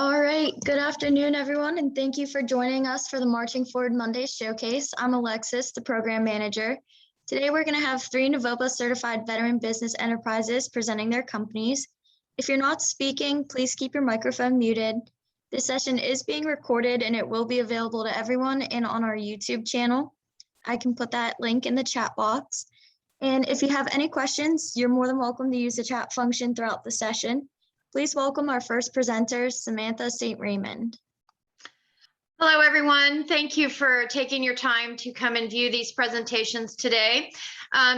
All right, good afternoon, everyone, and thank you for joining us for the Marching Forward Monday Showcase. I'm Alexis, the program manager. Today, we're going to have 3 NaVOBA certified veteran business enterprises presenting their companies. If you're not speaking, please keep your microphone muted. This session is being recorded and it will be available to everyone and on our YouTube channel. I can put that link in the chat box. And if you have any questions, you're more than welcome to use the chat function throughout the session. Please welcome our first presenter, Samantha St. Raymond. Hello, everyone. Thank you for taking your time to come and view these presentations today.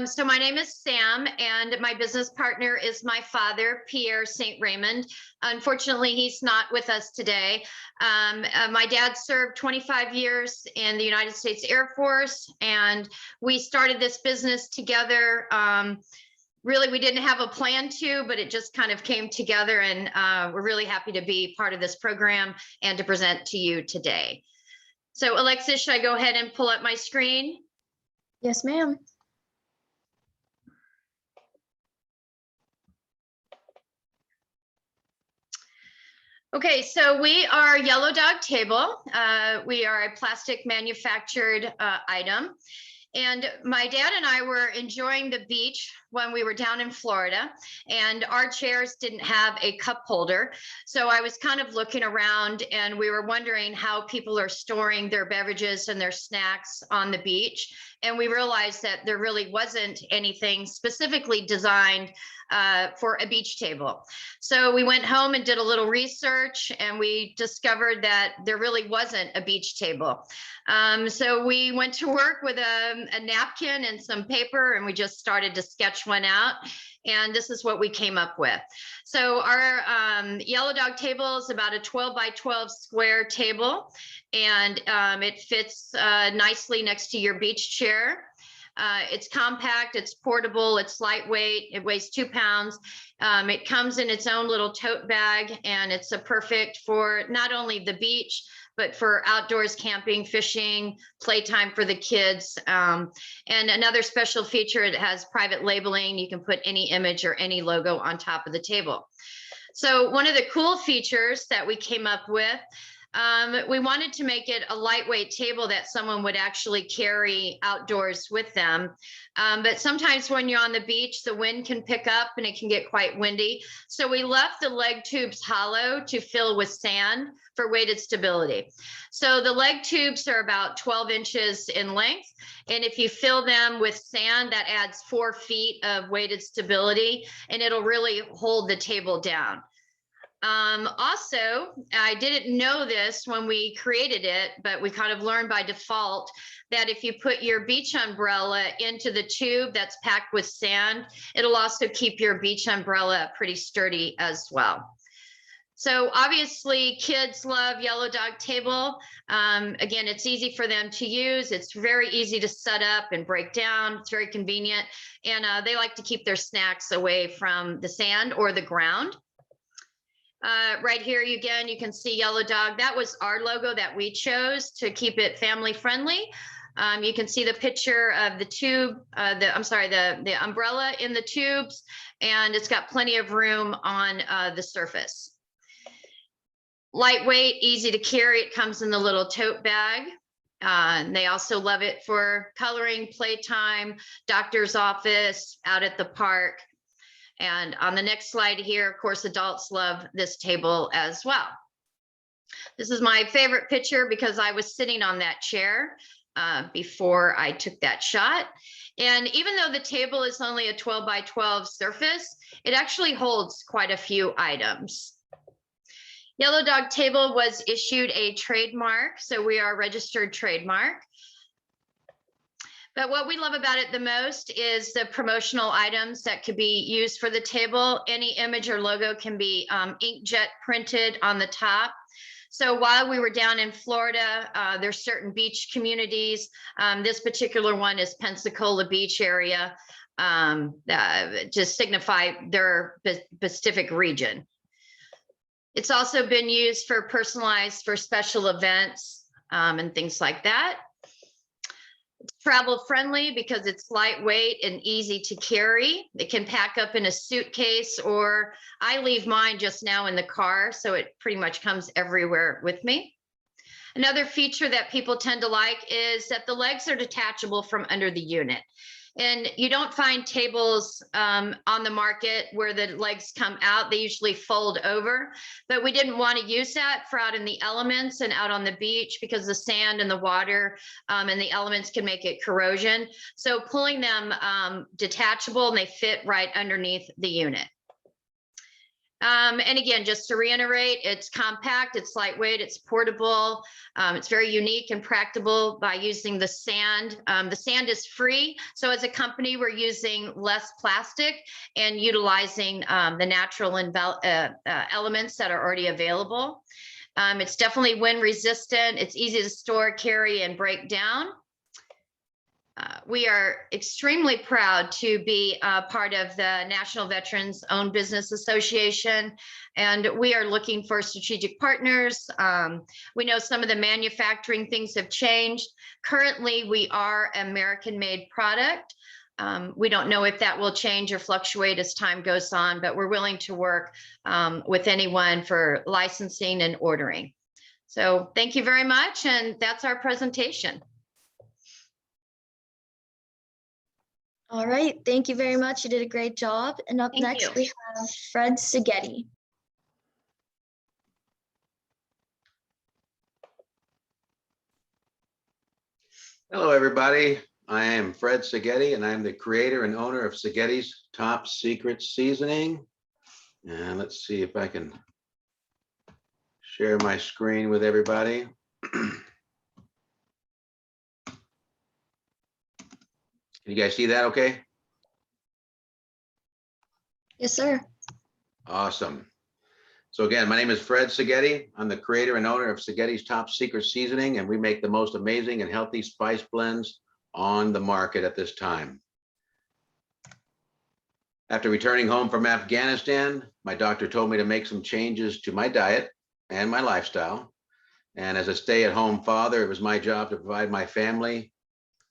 So my name is Sam, and my business partner is my father, Pierre St. Raymond. Unfortunately, he's not with us today. My dad served 25 years in the United States Air Force, and we started this business together. Really, we didn't have a plan to, but it just kind of came together, and we're really happy to be part of this program and to present to you today. So Alexis, should I go ahead and pull up my screen? Yes, ma'am. Okay, so we are Yellow Dog Table. We are a plastic manufactured item. And my dad and I were enjoying the beach when we were down in Florida, and our chairs didn't have a cup holder. So I was kind of looking around, and we were wondering how people are storing their beverages and their snacks on the beach. And we realized that there really wasn't anything specifically designed for a beach table. So we went home and did a little research, and we discovered that there really wasn't a beach table. So we went to work with a napkin and some paper, and we just started to sketch one out. And this is what we came up with. So our Yellow Dog table is about a 12 by 12 square table, and it fits nicely next to your beach chair. It's compact, it's portable, it's lightweight, it weighs 2 pounds. It comes in its own little tote bag, and it's a perfect for not only the beach, but for outdoors camping, fishing, playtime for the kids. And another special feature, it has private labeling. You can put any image or any logo on top of the table. So one of the cool features that we came up with, we wanted to make it a lightweight table that someone would actually carry outdoors with them. But sometimes when you're on the beach, the wind can pick up and it can get quite windy. So we left the leg tubes hollow to fill with sand for weighted stability. So the leg tubes are about 12 inches in length. And if you fill them with sand, that adds 4 feet of weighted stability, and it'll really hold the table down. Also, I didn't know this when we created it, but we kind of learned by default that if you put your beach umbrella into the tube that's packed with sand, it'll also keep your beach umbrella pretty sturdy as well. So obviously kids love Yellow Dog Table. Again, it's easy for them to use. It's very easy to set up and break down. It's very convenient. And they like to keep their snacks away from the sand or the ground. Right here, again, you can see Yellow Dog. That was our logo that we chose to keep it family friendly. You can see the picture of the tube, the umbrella in the tubes, and it's got plenty of room on the surface. Lightweight, easy to carry. It comes in the little tote bag. And they also love it for coloring, playtime, doctor's office, out at the park. And on the next slide here, of course, adults love this table as well. This is my favorite picture because I was sitting on that chair before I took that shot. And even though the table is only a 12 by 12 surface, it actually holds quite a few items. Yellow Dog Table was issued a trademark, so we are a registered trademark. But what we love about it the most is the promotional items that could be used for the table. Any image or logo can be inkjet printed on the top. So while we were down in Florida, there's certain beach communities. This particular one is Pensacola Beach area, to signify their specific region. It's also been used for personalized for special events and things like that. travel friendly because it's lightweight and easy to carry. It can pack up in a suitcase, or I leave mine just now in the car, so it pretty much comes everywhere with me. Another feature that people tend to like is that the legs are detachable from under the unit. And you don't find tables on the market where the legs come out. They usually fold over, but we didn't want to use that for out in the elements and out on the beach because the sand and the water and the elements can make it corrosion. So pulling them detachable, and they fit right underneath the unit. And again, just to reiterate, it's compact, it's lightweight, it's portable, it's very unique and practical by using the sand. The sand is free. So as a company, we're using less plastic and utilizing the natural elements that are already available. It's definitely wind resistant. It's easy to store, carry, and break down. We are extremely proud to be part of the National Veterans Owned Business Association, and we are looking for strategic partners. We know some of the manufacturing things have changed. Currently, we are American-made product. We don't know if that will change or fluctuate as time goes on, but we're willing to work with anyone for licensing and ordering. So thank you very much, and that's our presentation. All right, thank you very much. You did a great job. And up Thank next, you. we have Fred Seghetti. Hello, everybody. I am Fred Seghetti, and I'm the creator and owner of Seghetti's Top Secret Seasoning. And let's see if I can share my screen with everybody. You guys see that okay? Yes, sir. Awesome. So again, my name is Fred Seghetti. I'm the creator and owner of Seghetti's Top Secret Seasoning, and we make the most amazing and healthy spice blends on the market at this time. After returning home from Afghanistan, my doctor told me to make some changes to my diet and my lifestyle. And as a stay-at-home father, it was my job to provide my family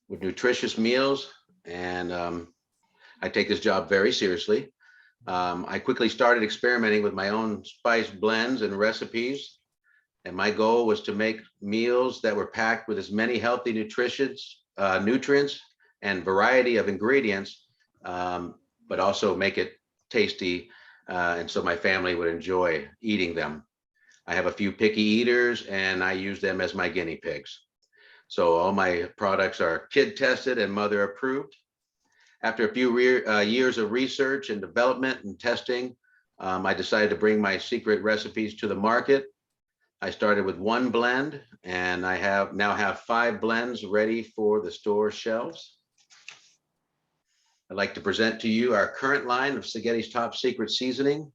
with nutritious meals. And I take this job very seriously. I quickly started experimenting with my own spice blends and recipes. And my goal was to make meals that were packed with as many healthy nutrients and variety of ingredients, but also make it tasty. And so my family would enjoy eating them. I have a few picky eaters, and I use them as my guinea pigs. So all my products are kid tested and mother approved. After a few years of research and development and testing, I decided to bring my secret recipes to the market. I started with one blend, and I now have 5 blends ready for the store shelves. I'd like to present to you our current line of Seghetti's Top Secret Seasoning.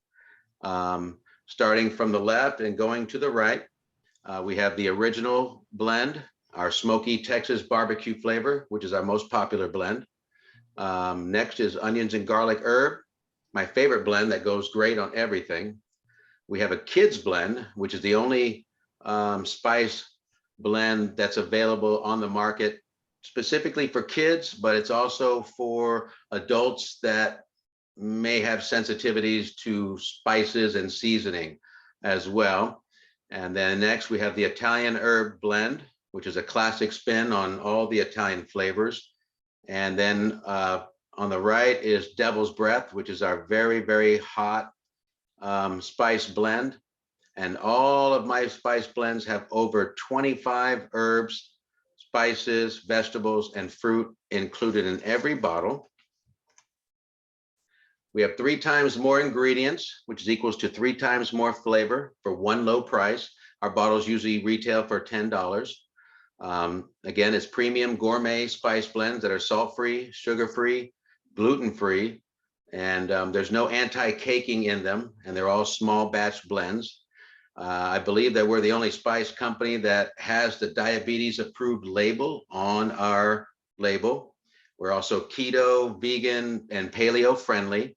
Starting from the left and going to the right, we have the original blend, our smoky Texas barbecue flavor, which is our most popular blend. Next is onions and garlic herb, my favorite blend that goes great on everything. We have a kids blend, which is the only spice blend that's available on the market specifically for kids, but it's also for adults that may have sensitivities to spices and seasoning as well. And then next we have the Italian herb blend, which is a classic spin on all the Italian flavors. And then on the right is Devil's Breath, which is our very, very hot spice blend. And all of my spice blends have over 25 herbs, spices, vegetables, and fruit included in every bottle. We have 3 times more ingredients, which is equals to 3 times more flavor for one low price. Our bottles usually retail for $10. Again, it's premium gourmet spice blends that are salt-free, sugar-free, gluten-free, and there's no anti-caking in them, and they're all small batch blends. I believe that we're the only spice company that has the diabetes approved label on our label. We're also keto, vegan, and paleo friendly.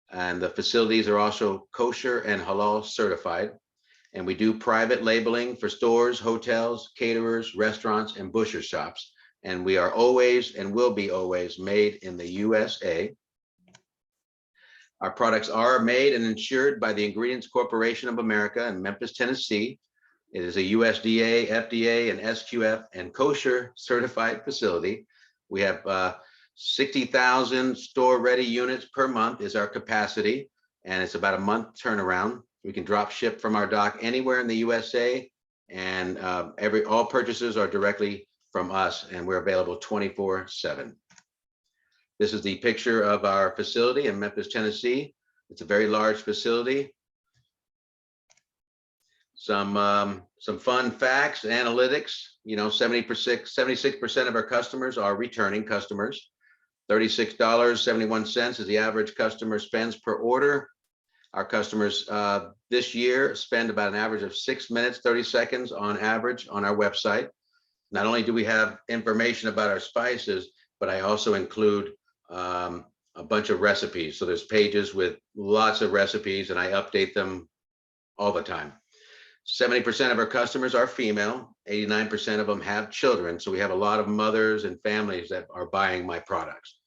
And the facilities are also kosher and halal certified. And we do private labeling for stores, hotels, caterers, restaurants, and butcher shops. and we are always and will be always made in the USA. Our products are made and insured by the Ingredients Corporation of America in Memphis, Tennessee. It is a USDA, FDA, and SQF and kosher certified facility. We have 60,000 store-ready units per month is our capacity, and it's about a month turnaround. We can drop ship from our dock anywhere in the USA, and all purchases are directly from us, and we're available 24/7. This is the picture of our facility in Memphis, Tennessee. It's a very large facility. Some fun facts, analytics. 76% of our customers are returning customers. $36.71 is the average customer spends per order. Our customers this year spend about an average of 6 minutes, 30 seconds on average on our website. Not only do we have information about our spices, but I also include a bunch of recipes. So there's pages with lots of recipes, and I update them all the time. 70% of our customers are female. 89% of them have children. So we have a lot of mothers and families that are buying my products.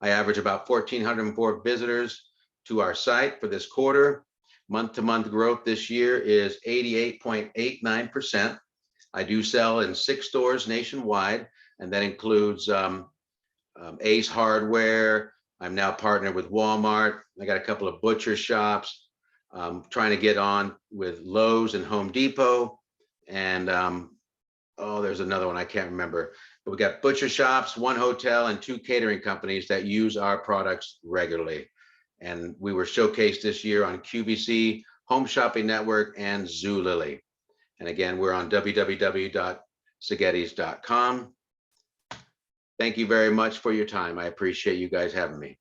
I average about 1,404 visitors to our site for this quarter. Month-to-month growth this year is 88.89%. I do sell in 6 stores nationwide, and that includes Ace Hardware. I'm now partnered with Walmart. I got a couple of butcher shops. Trying to get on with Lowe's and Home Depot. And there's another one I can't remember. But we got butcher shops, 1 hotel, and 2 catering companies that use our products regularly. And we were showcased this year on QVC, Home Shopping Network, and Zulily. And again, we're on www.segetis.com. Thank you very much for your time. I appreciate you guys having me.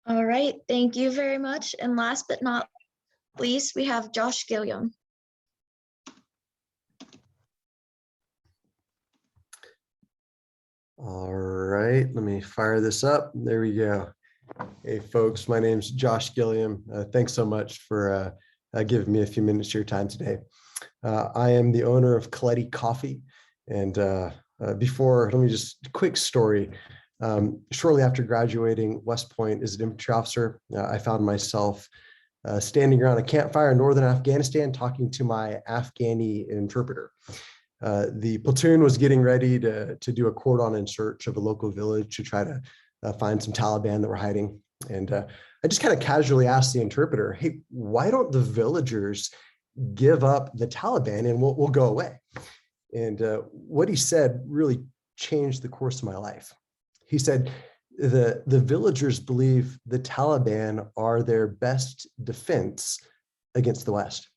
All right, thank you very much. And last but not least, we have Josh Gilliam. All right, let me fire this up. There we go. Hey folks, my name's Josh Gilliam. Thanks so much for giving me a few minutes of your time today. I am the owner of Coletti Coffee. And before, let me just, quick story. Shortly after graduating West Point as an infantry officer, I found myself standing around a campfire in northern Afghanistan talking to my Afghani interpreter. The platoon was getting ready to do a cordon in search of a local village to try to find some Taliban that were hiding. And I just kind of casually asked the interpreter, hey, why don't the villagers give up the Taliban and we'll go away? And what he said really changed the course of my life. He said, the villagers believe the Taliban are their best defense against the West.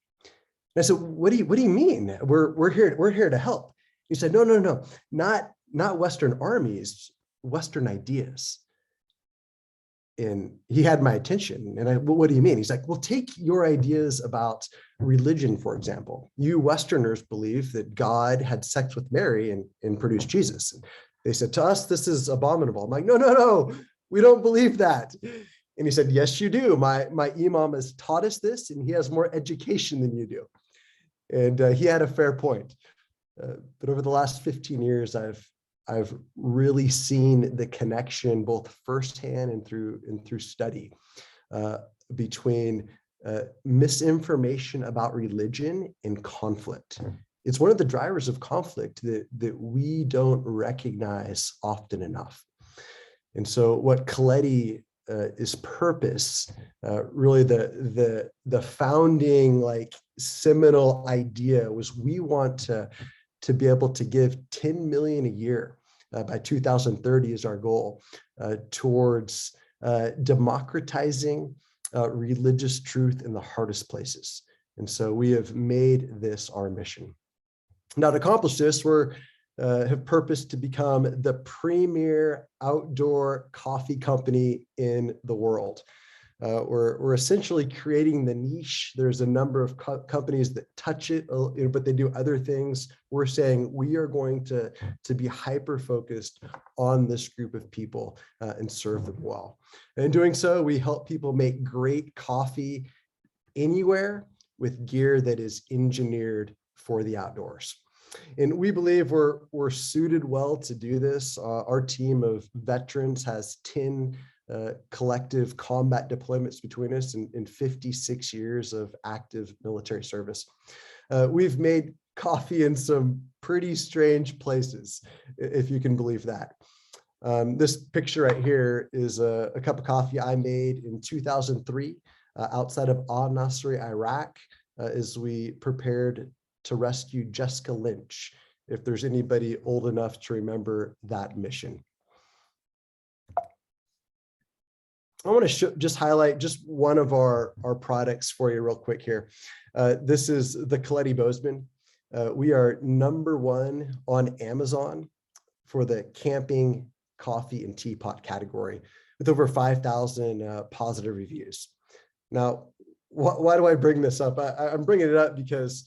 And I said, what do you mean? We're here to help. He said, no, not Western armies, Western ideas. And he had my attention. And well, what do you mean? He's like, well, take your ideas about religion, for example. You Westerners believe that God had sex with Mary and produced Jesus. And they said, to us, this is abominable. I'm like, no, we don't believe that. And he said, yes, you do. My imam has taught us this, and he has more education than you do. And he had a fair point. But over the last 15 years, I've really seen the connection, both firsthand and through study, between misinformation about religion and conflict. It's one of the drivers of conflict that we don't recognize often enough. And so what Coletti is purpose, really the founding seminal idea was we want to be able to give 10 million a year by 2030 is our goal towards democratizing religious truth in the hardest places. And so we have made this our mission. Now, to accomplish this, we have purposed to become the premier outdoor coffee company in the world. We're essentially creating the niche. There's a number of companies that touch it, but they do other things. We're saying we are going to be hyper-focused on this group of people and serve them well. And in doing so, we help people make great coffee anywhere with gear that is engineered for the outdoors. And we believe we're suited well to do this. Our team of veterans has 10 collective combat deployments between us in 56 years of active military service. We've made coffee in some pretty strange places, if you can believe that. This picture right here is a cup of coffee I made in 2003 outside of Al-Nasri, Iraq, as we prepared to rescue Jessica Lynch, if there's anybody old enough to remember that mission. I want to just highlight just one of our products for you real quick here. This is the Coletti Bozeman. We are #1 on Amazon for the camping, coffee, and teapot category with over 5,000 positive reviews. Now, why do I bring this up? I'm bringing it up because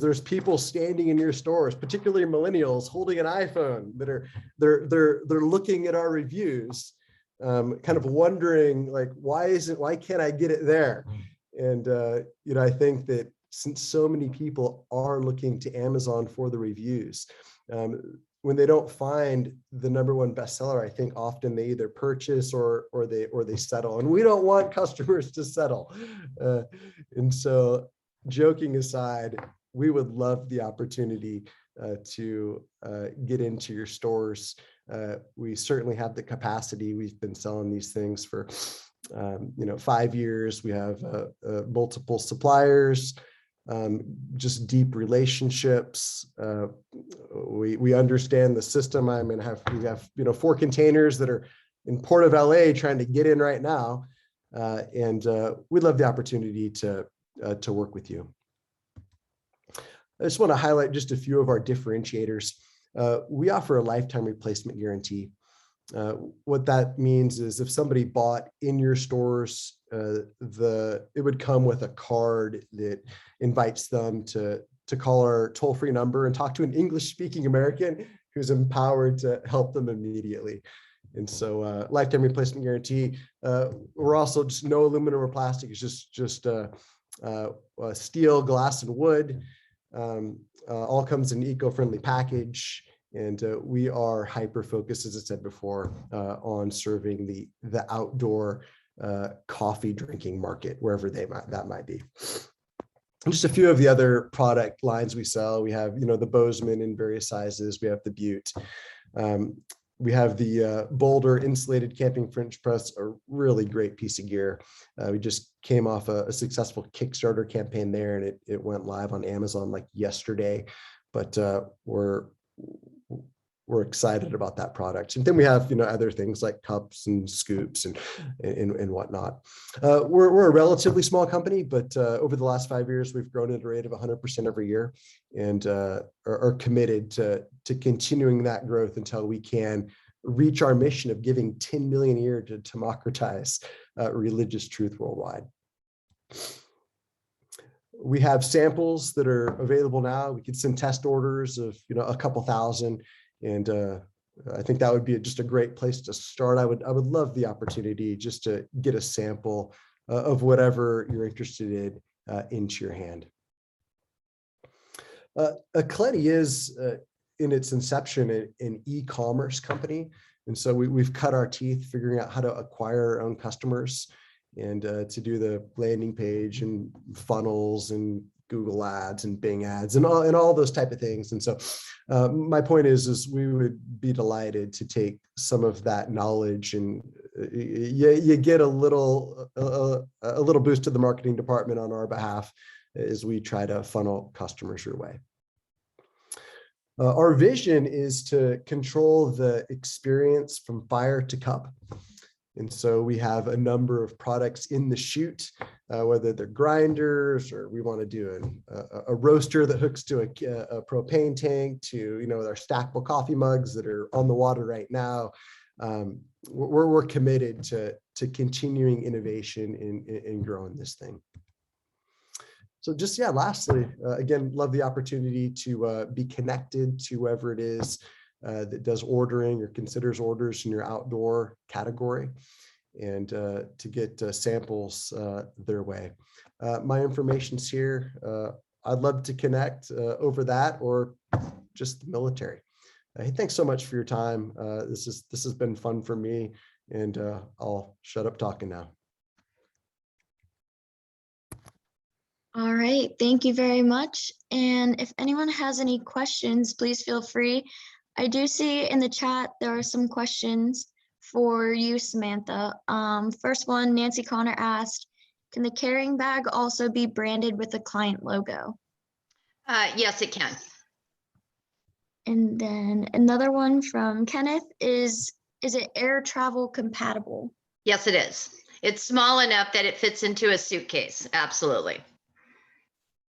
there's people standing in your stores, particularly millennials, holding an iPhone that are they're looking at our reviews, kind of wondering like, why can't I get it there? And I think that since so many people are looking to Amazon for the reviews, when they don't find the #1 bestseller, I think often they either purchase or they settle, and we don't want customers to settle. And so, joking aside, we would love the opportunity to get into your stores. We certainly have the capacity. We've been selling these things for 5 years. We have multiple suppliers. Just deep relationships. We understand the system. We have 4 containers that are in Port of LA trying to get in right now, and we'd love the opportunity to work with you. I just want to highlight just a few of our differentiators. We offer a lifetime replacement guarantee. What that means is if somebody bought in your stores, it would come with a card that invites them to call our toll-free number and talk to an English-speaking American who's empowered to help them immediately. And so lifetime replacement guarantee. We're also just no aluminum or plastic. It's just steel, glass, and wood. All comes in an eco-friendly package. And we are hyper-focused, as I said before, on serving the outdoor coffee drinking market, wherever that might be. Just a few of the other product lines we sell. We have, the Bozeman in various sizes. We have the Butte. We have the Boulder insulated camping French press, a really great piece of gear. We just came off a successful Kickstarter campaign there, and it went live on Amazon like yesterday. But we're excited about that product. And then we have, other things like cups and scoops and whatnot. We're a relatively small company, but over the last 5 years, we've grown at a rate of 100% every year, and are committed to continuing that growth until we can reach our mission of giving 10 million a year to democratize religious truth worldwide. We have samples that are available now. We could send test orders of, a couple thousand. And I think that would be just a great place to start. I would love the opportunity just to get a sample of whatever you're interested in into your hand. Coletti is, in its inception, an e-commerce company. And so we've cut our teeth figuring out how to acquire our own customers and to do the landing page and funnels and Google ads and Bing ads and all those type of things. And so my point is we would be delighted to take some of that knowledge, and you get a little boost to the marketing department on our behalf as we try to funnel customers your way. Our vision is to control the experience from fire to cup. And so we have a number of products in the chute, whether they're grinders, or we want to do a roaster that hooks to a propane tank, to, our stackable coffee mugs that are on the water right now. We're committed to continuing innovation in growing this thing. So just, lastly, again, love the opportunity to be connected to whoever it is that does ordering or considers orders in your outdoor category, and to get samples their way. My information's here. I'd love to connect over that or just the military. Hey, thanks so much for your time. This has been fun for me, and I'll shut up talking now. All right, thank you very much. And if anyone has any questions, please feel free. I do see in the chat there are some questions for you, Samantha. First one, Nancy Connor asked, can the carrying bag also be branded with the client logo? Yes, it can. And then another one from Kenneth is it air travel compatible? Yes, it is. It's small enough that it fits into a suitcase. Absolutely.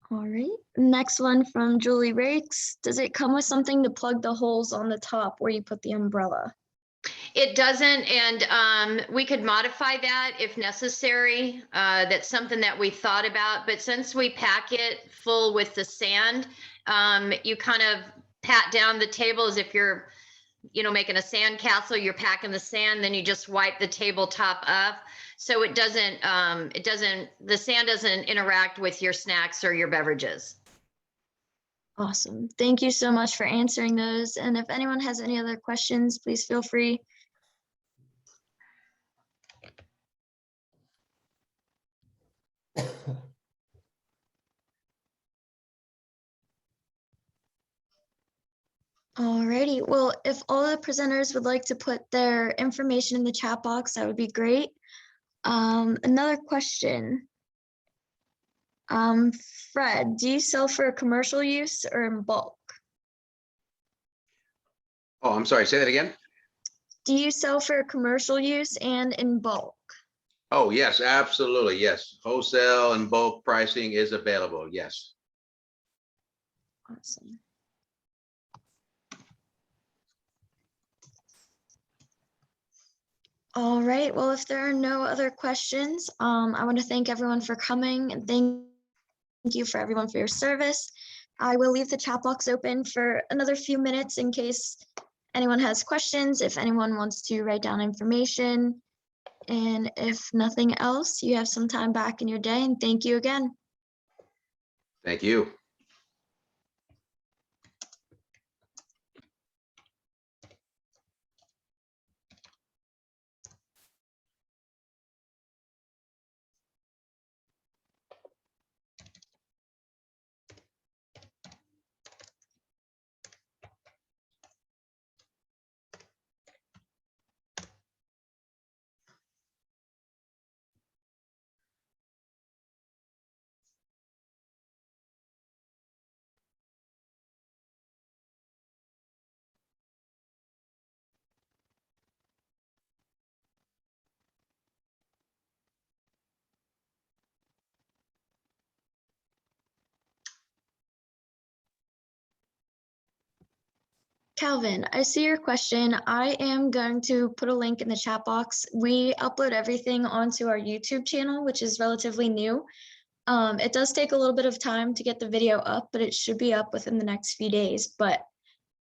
All right. Next one from Julie Rakes. Does it come with something to plug the holes on the top where you put the umbrella? It doesn't, and we could modify that if necessary. That's something that we thought about, but since we pack it full with the sand, you kind of pat down the table as if you're, making a sand castle. You're packing the sand, then you just wipe the tabletop up. So it doesn't, the sand doesn't interact with your snacks or your beverages. Awesome. Thank you so much for answering those. And if anyone has any other questions, please feel free. Alrighty, well, if all the presenters would like to put their information in the chat box, that would be great. Another question. Fred, do you sell for commercial use or in bulk? Oh, I'm sorry, say that again. Do you sell for commercial use and in bulk? Oh, yes, absolutely, yes. Wholesale and bulk pricing is available, yes. Awesome. All right, well, if there are no other questions, I want to thank everyone for coming and thank you for everyone for your service. I will leave the chat box open for another few minutes in case anyone has questions, if anyone wants to write down information. And if nothing else, you have some time back in your day, and thank you again. Thank you. Calvin, I see your question. I am going to put a link in the chat box. We upload everything onto our YouTube channel, which is relatively new. It does take a little bit of time to get the video up, but it should be up within the next few days. But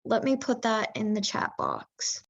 let me put that in the chat box.